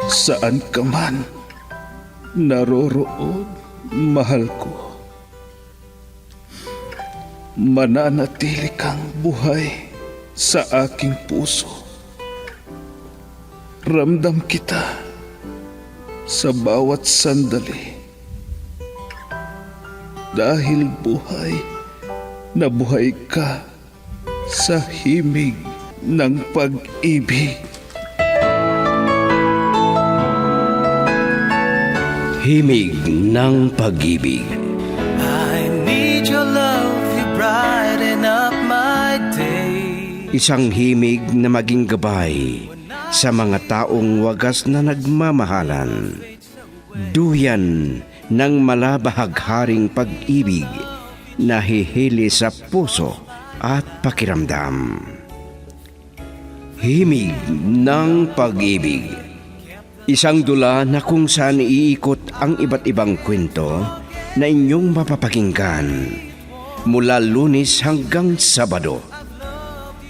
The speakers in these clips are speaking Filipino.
Saan ka man naroroon, mahal ko. Mananatili kang buhay sa aking puso. Ramdam kita sa bawat sandali. Dahil buhay na buhay ka sa himig ng pag-ibig. Himig ng pag-ibig. I need your love, you brighten up my day. Isang himig na maging gabay sa mga taong wagas na nagmamahalan. Duyan ng malabahagharing pag-ibig na hihili sa puso at pakiramdam. Himig ng pag-ibig. Isang dula na kung saan iikot ang iba't ibang kwento na inyong mapapakinggan mula Lunes hanggang Sabado.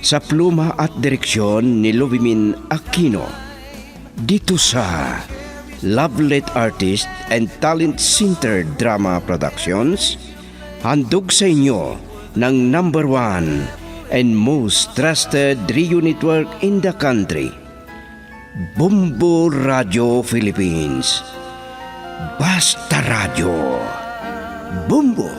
Sa pluma at direksyon ni Luvimin Aquino. Dito sa Lovelet Artist and Talent Center Drama Productions, handog sa inyo ng #1 and most trusted radio network in the country, Bumbo Radio Philippines. Basta Radio. Bumbo.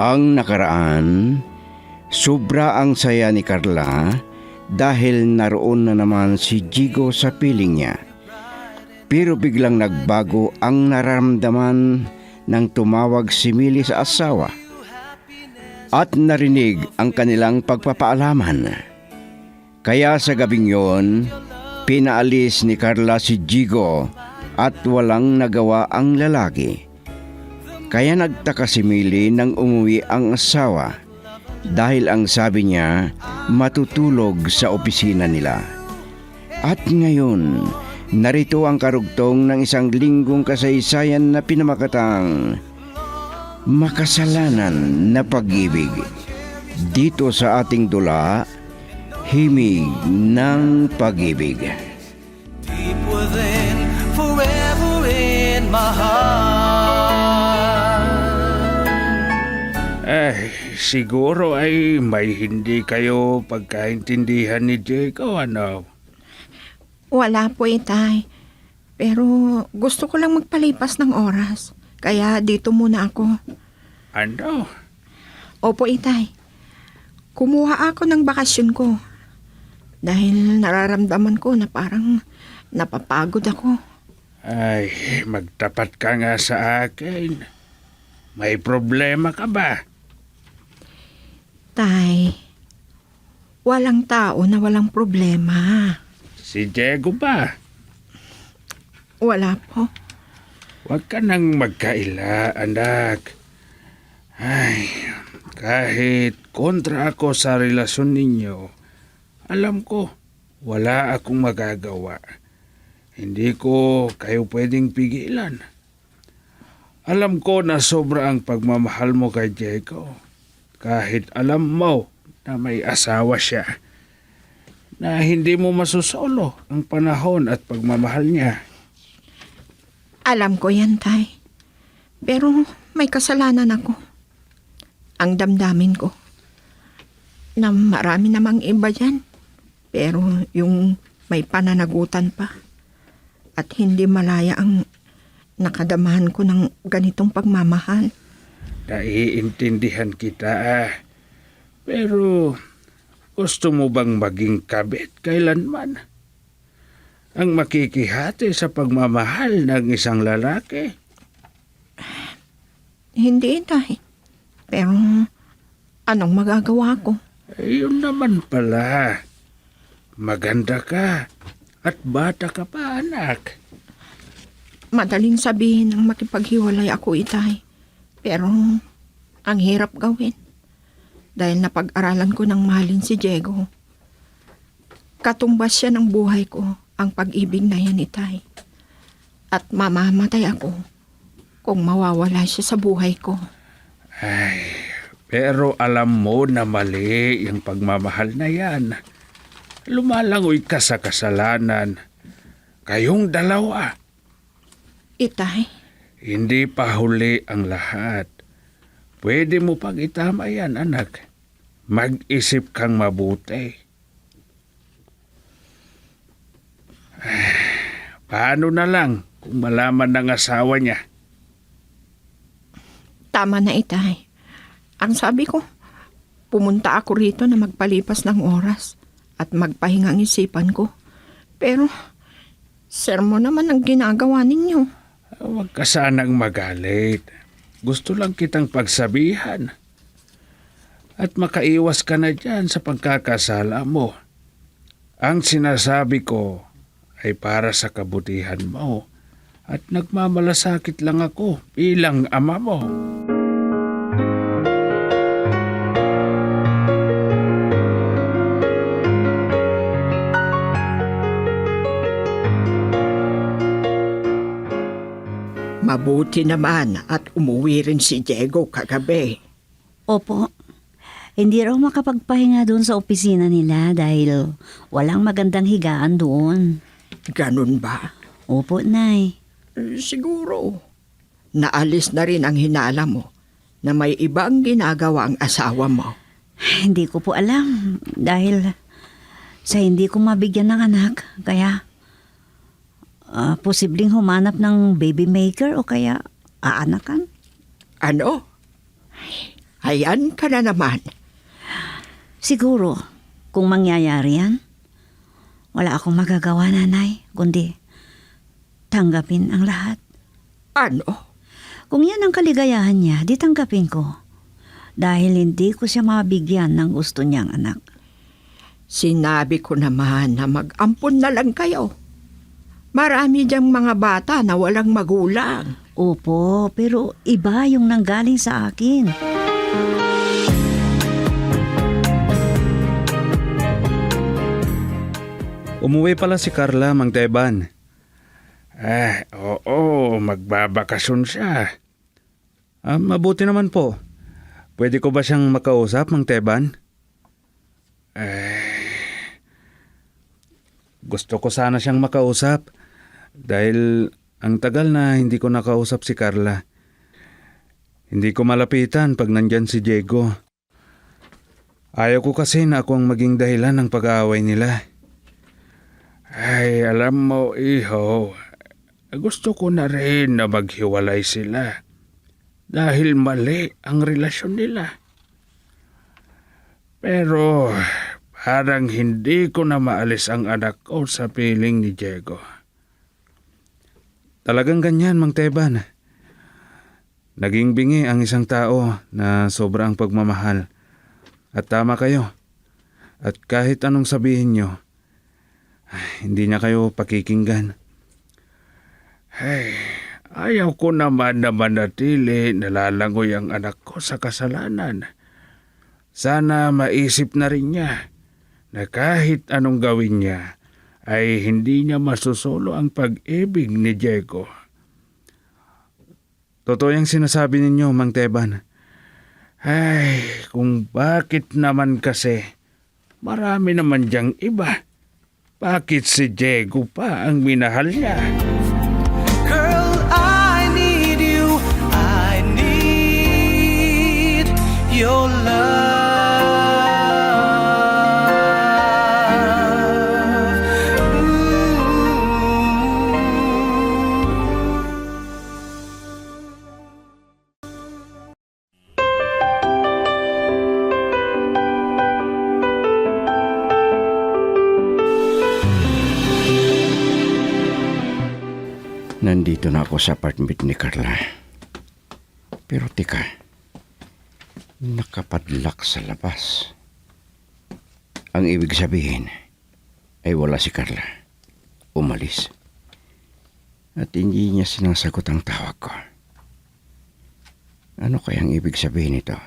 Ang nakaraan, sobra ang saya ni Carla dahil naroon na naman si Jigo sa piling niya. Pero biglang nagbago ang nararamdaman nang tumawag si Millie sa asawa at narinig ang kanilang pagpapaalaman. Kaya sa gabing yon, pinaalis ni Carla si Jigo at walang nagawa ang lalaki. Kaya nagtaka si Millie nang umuwi ang asawa dahil ang sabi niya matutulog sa opisina nila. At ngayon, narito ang karugtong ng isang linggong kasaysayan na pinamakatang Makasalanan na Pag-ibig. Dito sa ating dula, Himig ng Pag-ibig. Deep within, forever in my heart. Siguro ay may hindi kayo pagkaintindihan ni Jacob, ano? Wala po, itay. Pero gusto ko lang magpalipas ng oras. Kaya dito muna ako. Ano? Opo, itay. Kumuha ako ng bakasyon ko. Dahil nararamdaman ko na parang napapagod ako. Ay, magtapat ka nga sa akin. May problema ka ba? Tay, walang tao na walang problema. Si Diego ba? Wala po. Huwag ka nang magkaila, anak. Ay, kahit kontra ako sa relasyon ninyo, alam ko, wala akong magagawa. Hindi ko kayo pwedeng pigilan. Alam ko na sobra ang pagmamahal mo kay Diego. Kahit alam mo na may asawa siya, na hindi mo masusolo ang panahon at pagmamahal niya. Alam ko yan, tay. Pero may kasalanan ako. Ang damdamin ko. Na marami namang iba dyan. Pero yung may pananagutan pa. At hindi malaya ang nakadamahan ko ng ganitong pagmamahal. Naiintindihan kita. Pero gusto mo bang maging kabit kailanman? Ang makikihati sa pagmamahal ng isang lalaki? Hindi, tay. Pero anong magagawa ko? Yun naman pala. Maganda ka at bata ka pa, anak. Madaling sabihin ng makipaghiwalay ako, itay. Pero ang hirap gawin. Dahil napag-aralan ko ng mahalin si Diego. Katumbas siya ng buhay ko, ang pag-ibig na yan, Itay. At mamamatay ako kung mawawala siya sa buhay ko. Pero alam mo na mali yung pagmamahal na yan. Lumalangoy ka sa kasalanan. Kayong dalawa. Itay, Hindi pa huli ang lahat. Pwede mo pang itama yan, anak. Mag-isip kang mabuti. Paano na lang kung malaman ng asawa niya? tama na, Itay. Ang sabi ko, pumunta ako rito na magpalipas ng oras at magpahinga ang isipan ko. Pero, sermo naman ang ginagawa ninyo. Huwag ka sanang magalit. Gusto lang kitang pagsabihan. At makaiwas ka na dyan sa pagkakasala mo. Ang sinasabi ko ay para sa kabutihan mo. At nagmamalasakit lang ako bilang ama mo. Mabuti naman at umuwi rin si Diego kagabi. Opo. Hindi raw makapagpahinga doon sa opisina nila dahil walang magandang higaan doon. Ganun ba? Opo, Nay. Siguro. Naalis na rin ang hinala mo na may ibang ginagawa ang asawa mo. Hindi ko po alam dahil sa hindi ko mabigyan ng anak. Kaya posibleng humanap ng baby maker o kaya aanakan. Ano? Ayan ka na naman. Siguro, kung mangyayari yan, wala akong magagawa, Nanay, kundi tanggapin ang lahat. Ano? Kung yan ang kaligayahan niya, di tanggapin ko. Dahil hindi ko siya mabigyan ng gusto niyang anak. Sinabi ko naman na mag-ampon na lang kayo. Marami diyang mga bata na walang magulang. Opo, pero iba yung nanggaling sa akin. Umuwi pala si Carla, Mang Teban. Oo, magbabakasyon siya. Mabuti naman po. Pwede ko ba siyang makausap, Mang Teban? Gusto ko sana siyang makausap dahil ang tagal na hindi ko nakausap si Carla. Hindi ko malapitan pag nandyan si Diego. Ayaw ko kasi na ako ang maging dahilan ng pag-aaway nila. Ay, alam mo, iho, gusto ko na rin na maghiwalay sila dahil mali ang relasyon nila. Pero parang hindi ko na maalis ang anak ko sa piling ni Diego. Talagang ganyan, Mang Teban. Naging bingi ang isang tao na sobrang pagmamahal. At tama kayo. At kahit anong sabihin nyo, hindi niya kayo pakikinggan. Ay, ayaw ko naman na manatili nalalangoy ang anak ko sa kasalanan. Sana maisip na rin niya na kahit anong gawin niya ay hindi niya masusulo ang pag-ibig ni Diego. Totoo yung sinasabi ninyo, Mang Teban. Ay, kung bakit naman kasi marami naman diyang iba. Bakit si Diego pa ang minahal niya? Girl, I need you. I need your love. Nandito na ako sa apartment ni Carla. Pero tika, nakapadlock sa labas. Ang ibig sabihin ay wala si Carla. Umalis. At hindi niya sinasagot ang tawag ko. Ano kayang ibig sabihin nito?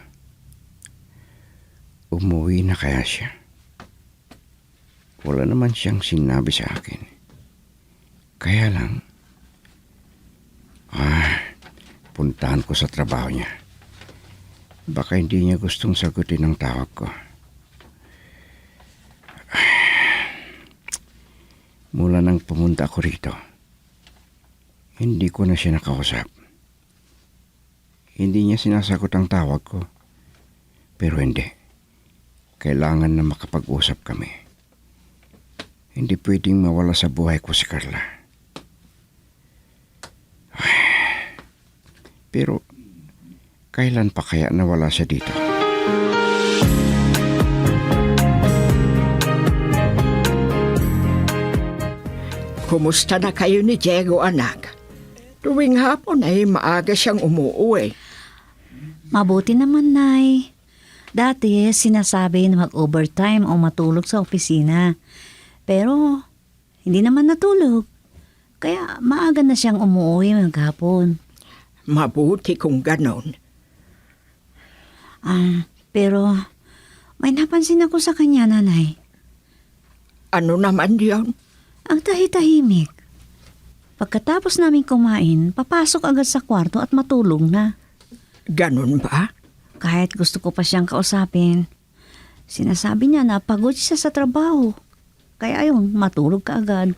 Umuwi na kaya siya? Wala naman siyang sinabi sa akin. Kaya lang, puntahan ko sa trabaho niya. Baka hindi niya gustong sagutin ang tawag ko. Mula nang pumunta ako rito, hindi ko na siya nakausap. Hindi niya sinasagot ang tawag ko. Pero hindi. Kailangan na makapag-usap kami. Hindi pwedeng mawala sa buhay ko si Carla. Pero, kailan pa kaya nawala siya dito? Kumusta na kayo ni Diego, anak? Tuwing hapon ay maaga siyang umuwi. Mabuti naman, Nay. Dati, sinasabi na mag-overtime o matulog sa opisina. Pero, hindi naman natulog. Kaya maaga na siyang umuwi maghapon. Mabuti kung ganon. Pero, may napansin ako sa kanya, Nanay. Ano naman yun? Ang tahitahimik. Pagkatapos namin kumain, papasok agad sa kwarto at matulog na. Ganon ba? Kahit gusto ko pa siyang kausapin, sinasabi niya na pagod siya sa trabaho. Kaya ayun, matulog ka agad.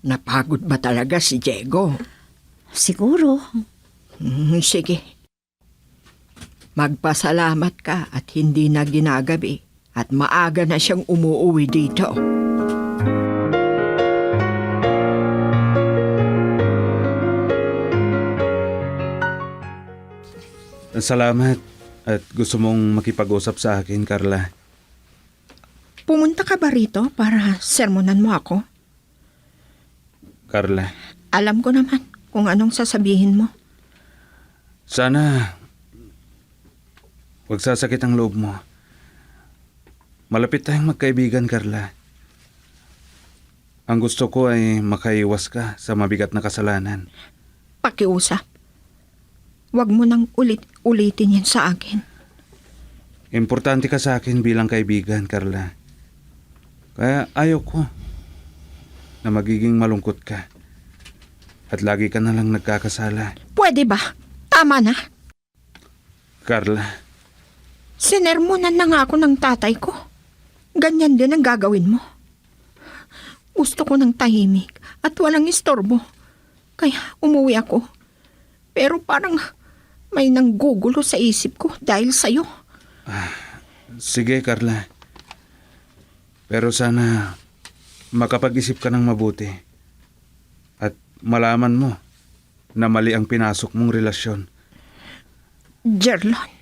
Napagod ba talaga si Diego? Siguro. Sige. Magpasalamat ka at hindi na ginagabi at maaga na siyang umuwi dito. Salamat at gusto mong makipag-usap sa akin, Carla. Pumunta ka ba rito para sermonan mo ako? Carla, Alam ko naman kung anong sasabihin mo. sana huwag sasakit ang loob mo. Malapit tayong magkaibigan, Carla. Ang gusto ko ay makaiwas ka sa mabigat na kasalanan. Pakiusap. Huwag mo nang ulitin yan sa akin. Importante ka sa akin bilang kaibigan, Carla. Kaya ayaw ko na magiging malungkot ka. At lagi ka na lang nagkakasala. Pwede ba? Tama na. Carla, Sinermonan na nga ako ng tatay ko. Ganyan din ang gagawin mo. Gusto ko ng tahimik at walang istorbo. Kaya umuwi ako. Pero parang may nanggugulo sa isip ko dahil sa'yo. sige, Carla. Pero sana makapag-isip ka ng mabuti. At malaman mo na mali ang pinasok mong relasyon. Jerlon,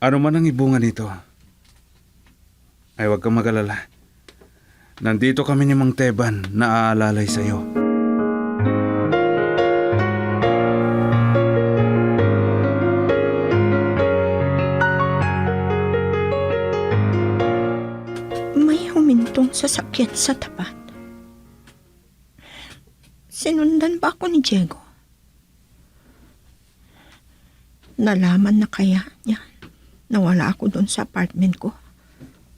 Ano man ang ibunga nito, ay huwag kang mag-alala. Nandito kami ni Mang Teban na aalalay sa'yo. may humintong sasakyan sa tapat. Sinundan ba ako ni Diego? Nalaman na kaya niya na wala ako doon sa apartment ko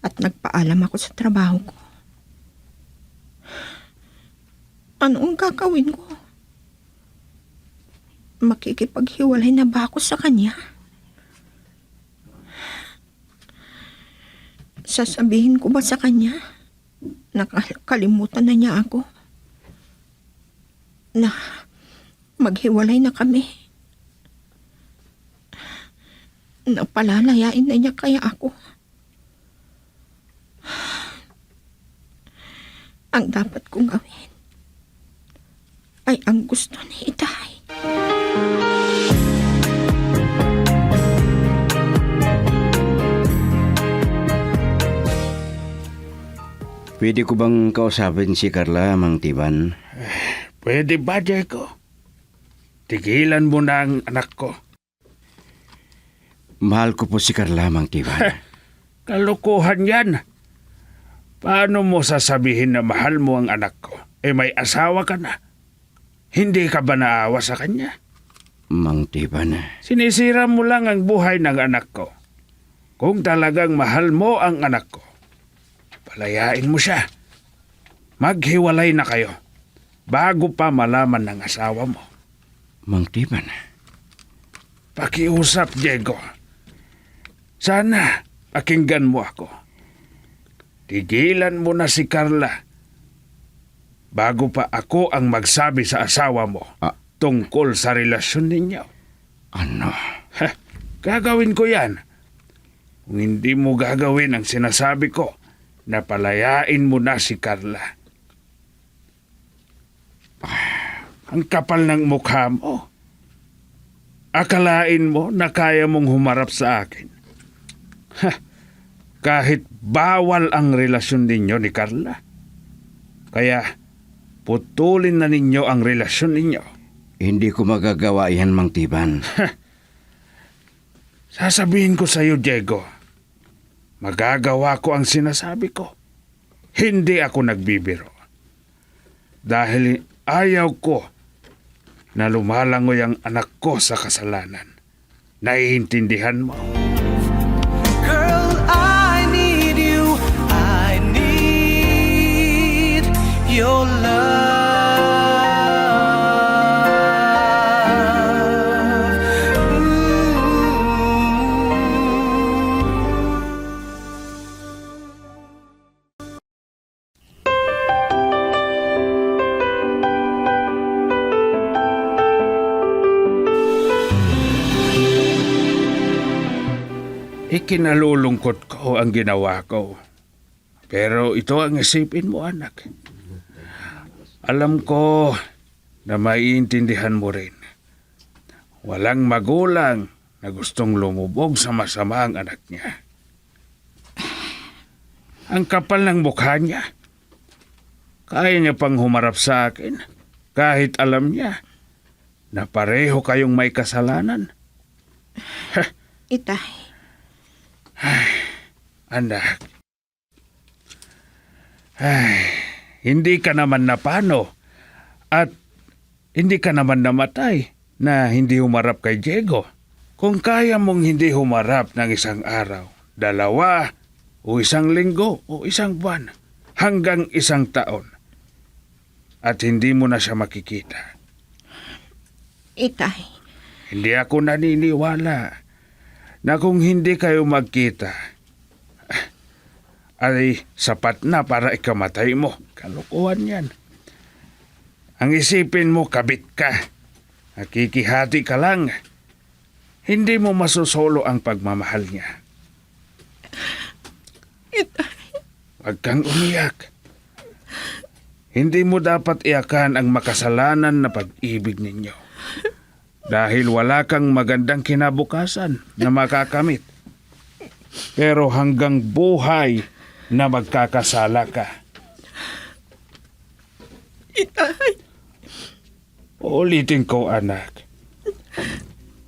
at nagpaalam ako sa trabaho ko. Ano ang gagawin ko? Makikipaghiwalay na ba ako sa kanya? Sasabihin ko ba sa kanya na kalimutan na niya ako? Na maghiwalay na kami? Na palalayain na niya kaya ako? Ang dapat kong gawin ay ang gusto ni Itay. Pwede ko bang kausapin si Carla, Mang Tiban? Pwede ba, Diego? Tigilan mo na ang anak ko. Mahal ko po si Carla, Mang Tiban. Kalokohan yan. Paano mo sasabihin na mahal mo ang anak ko? May asawa ka na. Hindi ka ba naawa sa kanya? Mang Tiban, Sinisira mo lang ang buhay ng anak ko. Kung talagang mahal mo ang anak ko, palayain mo siya maghiwalay na kayo bago pa malaman ng asawa mo. Mang Tiban, Pakiusap, Diego. Sana pakinggan mo ako. Tigilan mo na si Carla bago pa ako ang magsabi sa asawa mo tungkol sa relasyon ninyo. ano? Ha, gagawin ko yan. Kung hindi mo gagawin ang sinasabi ko, napalayain mo na si Carla. Ang kapal ng mukha mo. Akalain mo na kaya mong humarap sa akin. Ha, kahit bawal ang relasyon ninyo ni Carla. Kaya putulin na ninyo ang relasyon ninyo. Hindi ko magagawa yan, Mang Tiban. Sasabihin ko sa iyo, Diego, magagawa ko ang sinasabi ko. Hindi ako nagbibiro. Dahil ayaw ko na lumalangoy ang anak ko sa kasalanan. Naiintindihan mo? Girl, I need you. I need your love. Ikinalulungkot ko ang ginawa ko. Pero ito ang isipin mo, anak. Alam ko na maiintindihan mo rin. Walang magulang na gustong lumubog sa masama ang anak niya. Ang kapal ng mukha niya. Kaya niya pang humarap sa akin kahit alam niya na pareho kayong may kasalanan. Itay, Anak. Hindi ka naman napano at hindi ka naman namatay na hindi humarap kay Diego. Kung kaya mong hindi humarap ng isang araw, 2 o 1 linggo o 1 buwan hanggang 1 taon at hindi mo na siya makikita, itay, hindi ako naniniwala na kung hindi kayo magkita, ay sapat na para ikamatay mo. Kalokohan yan. Ang isipin mo, kabit ka. Nakikihati ka lang. Hindi mo masusolo ang pagmamahal niya. Huwag kang umiyak. Hindi mo dapat iyakan ang makasalanan na pag-ibig ninyo. Dahil wala kang magandang kinabukasan na makakamit. Pero hanggang buhay na magkakasala ka. itay, Ulitin ko, anak.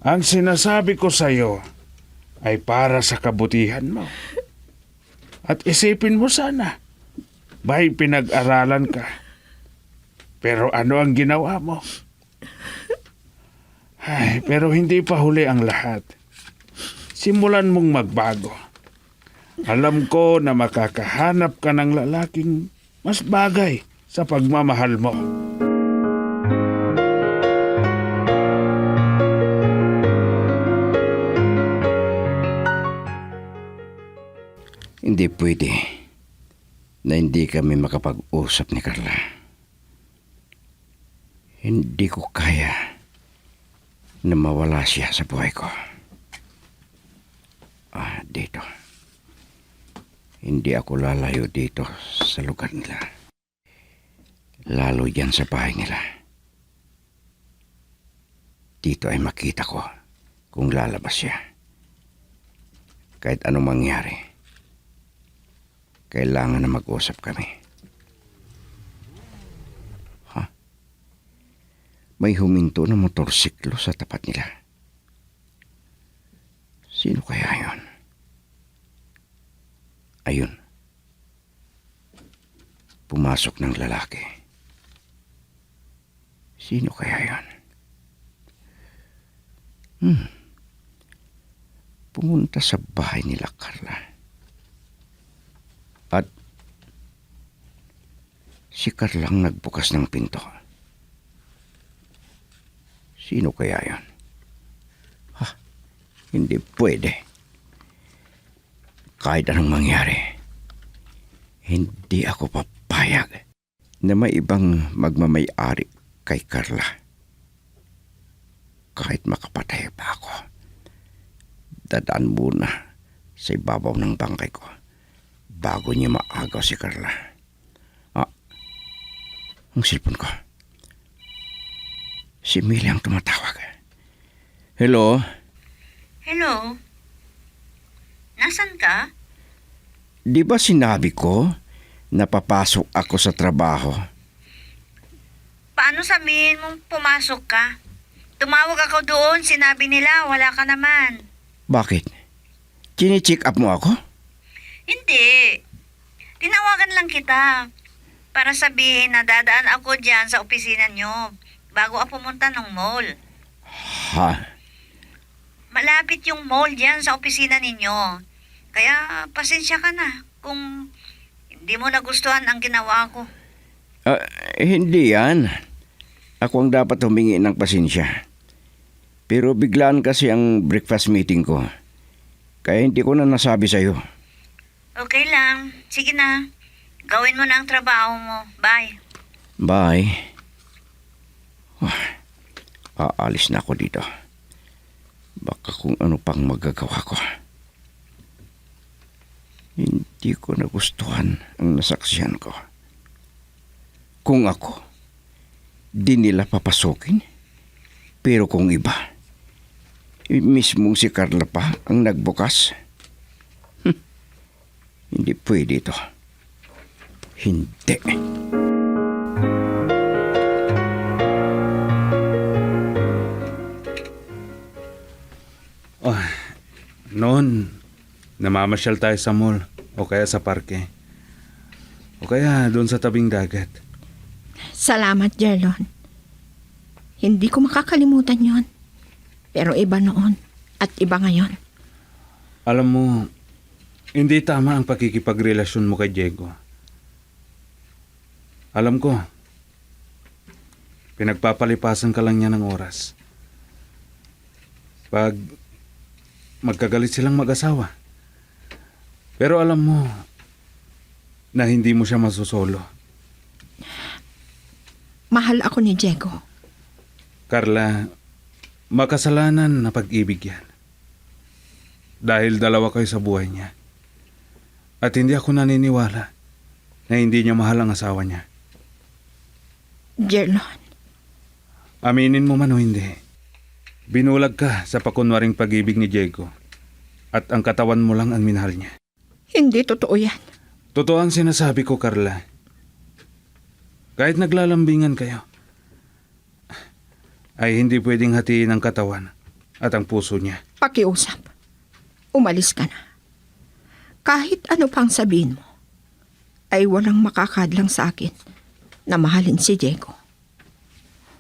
Ang sinasabi ko sa iyo ay para sa kabutihan mo. At isipin mo sana, may pinag-aralan ka. Pero ano ang ginawa mo? Pero hindi pa huli ang lahat. Simulan mong magbago. Alam ko na makakahanap ka ng lalaking mas bagay sa pagmamahal mo. Hindi pwede na hindi kami makapag-usap ni Carla. Hindi ko kaya na mawala siya sa buhay ko. Dito. Hindi ako lalayo dito sa lugar nila. Lalo yan sa bahay nila. Dito ay makita ko kung lalabas siya. Kahit anong mangyari, kailangan na mag-usap kami. May huminto na motorsiklo sa tapat nila. Sino kaya yun? Ayun. Pumasok ng lalaki. Sino kaya yun? Pumunta sa bahay nila Carla. At Si Carlang nagbukas ng pinto. Sino kaya yon? Hindi pwede. Kahit anong mangyari, hindi ako papayag na may ibang magmamay-ari kay Carla. Kahit makapatay pa ako, dadaan muna sa ibabaw ng bangkay ko bago niya maagaw si Carla. Ang cellphone ko. Si Millie ang tumatawag. Hello? Hello? Nasaan ka? Di ba sinabi ko na papasok ako sa trabaho? Paano sabihin mong pumasok ka? Tumawag ako doon, sinabi nila wala ka naman. Bakit? Chine-check up mo ako? Hindi. Tinawagan lang kita para sabihin na dadaan ako dyan sa opisina nyo bago ako pumunta ng mall. Ha? Malapit yung mall dyan sa opisina ninyo. Kaya pasensya ka na kung hindi mo nagustuhan ang ginawa ko. Hindi yan. Ako ang dapat humingi ng pasensya. Pero biglaan kasi ang breakfast meeting ko. Kaya hindi ko na nasabi sa'yo. Okay lang. Sige na. Gawin mo na ang trabaho mo. Bye. Bye. Aalis na ako dito. Baka kung ano pang magagawa ko. Hindi ko nagustuhan ang nasaksihan ko. Kung ako, di nila papasukin. Pero kung iba, mismong si Carla pa ang nagbukas. Hindi pwede ito. Hindi. Noon, namamasyal tayo sa mall o kaya sa parke. O kaya doon sa tabing dagat. Salamat, Jerlon. Hindi ko makakalimutan yon. Pero iba noon at iba ngayon. Alam mo, hindi tama ang pakikipagrelasyon mo kay Diego. Alam ko, pinagpapalipasan ka lang niya ng oras. Pag magkagalit silang mag-asawa. Pero alam mo na hindi mo siya masusolo. Mahal ako ni Diego. Carla, makasalanan na pag-ibig yan. Dahil dalawa kayo sa buhay niya. At hindi ako naniniwala na hindi niya mahal ang asawa niya. Jerlon, Aminin mo man o hindi, binulag ka sa pakunwaring pag-ibig ni Diego at ang katawan mo lang ang minahal niya. hindi totoo yan. Totoo ang sinasabi ko, Carla. Kahit naglalambingan kayo, ay hindi pwedeng hatiin ang katawan at ang puso niya. Pakiusap. Umalis ka na. Kahit ano pang sabihin mo, ay walang makakadlang sa akin na mahalin si Diego.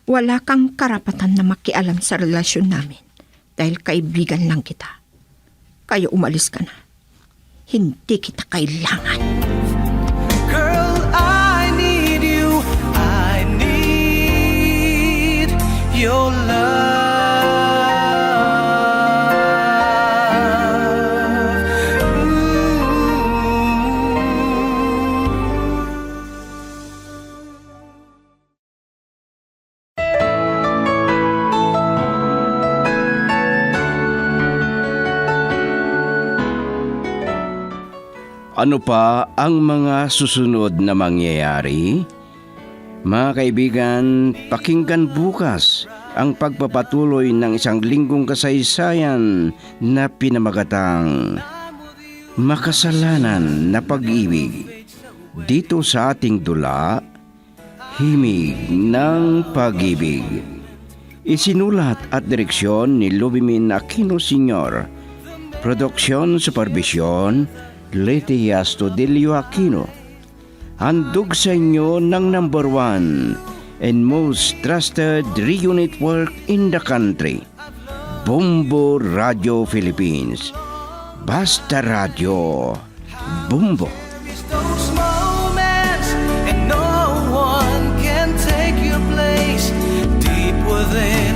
Wala kang karapatan na makialam sa relasyon namin dahil kaibigan lang kita. Kaya umalis ka na. Hindi kita kailangan. Girl, I need you. I need your love. Ano pa ang mga susunod na mangyayari? Mga kaibigan, pakinggan bukas ang pagpapatuloy ng isang linggong kasaysayan na pinamagatang Makasalanan na Pag-ibig. Dito sa ating dula, Himig ng Pag-ibig. Isinulat at direksyon ni Lubimin Aquino Sr. Produksyon, supervisyon, Leti Astudillo Aquino. Handog sa inyo ng number 1 and most trusted radio network in the country, Bumbo Radio Philippines. Basta Radio Bumbo. Those moments and no something